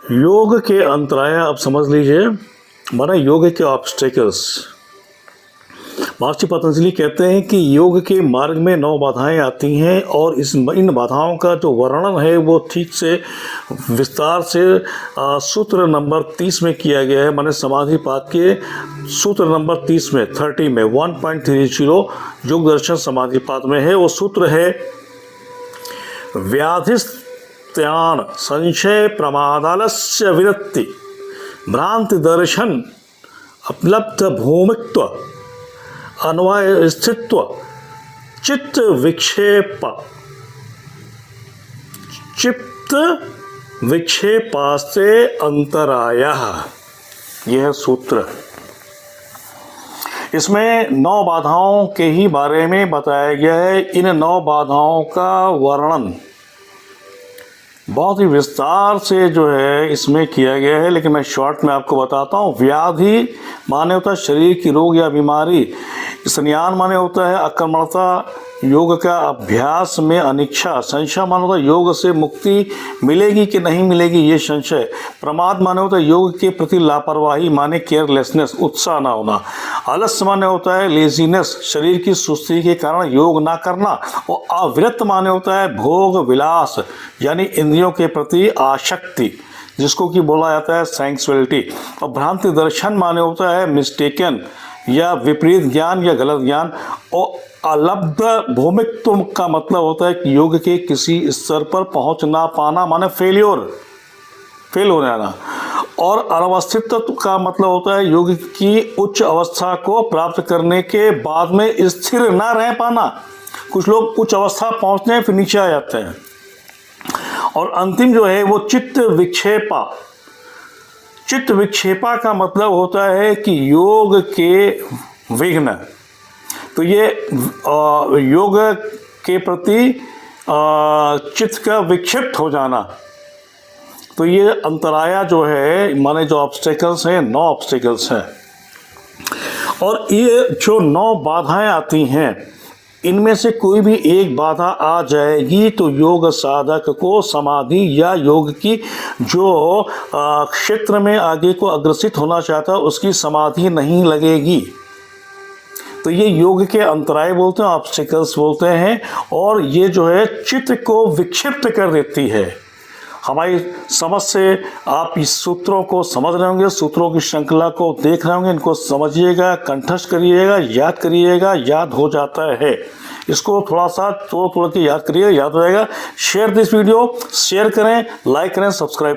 योग के अंतराय आप समझ लीजिए, माना योग के ऑब्स्टेकल्स। महर्षि पतंजलि कहते हैं कि योग के मार्ग में 9 बाधाएं आती हैं और इन बाधाओं का जो वर्णन है वो ठीक से विस्तार से सूत्र नंबर 30 में किया गया है। माने समाधिपात के सूत्र नंबर 30 में 30 में 1.30 योग दर्शन समाधिपात में है। वो सूत्र है व्याधिस्त्यान संशय प्रमादालस्य विरक्ति भ्रांति दर्शन उपलब्ध भूमित्व अन्वय स्थित्व चित्त विक्षेपास्ते अंतरायः। यह सूत्र, इसमें 9 बाधाओं के ही बारे में बताया गया है। इन 9 बाधाओं का वर्णन बहुत ही विस्तार से जो है इसमें किया गया है, लेकिन मैं शॉर्ट में आपको बताता हूँ। व्याधि माने होता है शरीर की रोग या बीमारी। संज्ञान माने होता है आक्रमणता, योग का अभ्यास में अनिच्छा। संशय माने होता है योग से मुक्ति मिलेगी कि नहीं मिलेगी, ये संशय। प्रमाद माने होता है योग के प्रति लापरवाही माने केयरलेसनेस, उत्साह ना होना। आलस्य माने होता है लेजीनेस, शरीर की सुस्ती के कारण योग ना करना। और अविरत माने होता है भोग विलास यानी इंद्रियों के प्रति आसक्ति, जिसको कि बोला जाता है सेंक्सुअलिटी। और भ्रांति दर्शन माने होता है मिस्टेकन या विपरीत ज्ञान या गलत ज्ञान। और अलब्ध भौमित्व का मतलब होता है कि योग के किसी स्तर पर पहुंच ना पाना माने फेल हो जाना। और अनवस्थित का मतलब होता है योग की उच्च अवस्था को प्राप्त करने के बाद में स्थिर ना रह पाना। कुछ लोग उच्च अवस्था पहुंचते हैं फिर नीचे आ जाते हैं। और अंतिम जो है वो चित्त विक्षेपा का मतलब होता है कि योग के विघ्न। तो ये योग के प्रति चित्त का विक्षिप्त हो जाना। तो ये अंतराया जो है माने जो ऑब्स्टेकल्स हैं, 9 ऑब्स्टेकल्स हैं। और ये जो 9 बाधाएं आती हैं, इनमें से कोई भी एक बाधा आ जाएगी तो योग साधक को समाधि या योग की जो क्षेत्र में आगे को अग्रसित होना चाहता है उसकी समाधि नहीं लगेगी। तो ये योग के अंतराय बोलते हैं, ऑब्स्टिकल्स बोलते हैं। और ये जो है चित्त को विक्षिप्त कर देती है। हमारी समझ से आप इस सूत्रों को समझ रहे होंगे, सूत्रों की श्रृंखला को देख रहे होंगे। इनको समझिएगा, कंठस्थ करिएगा, याद करिएगा, याद हो जाता है। इसको थोड़ा सा तोड़ के याद करिएगा, याद हो जाएगा। शेयर दिस वीडियो, शेयर करें, लाइक करें, सब्सक्राइब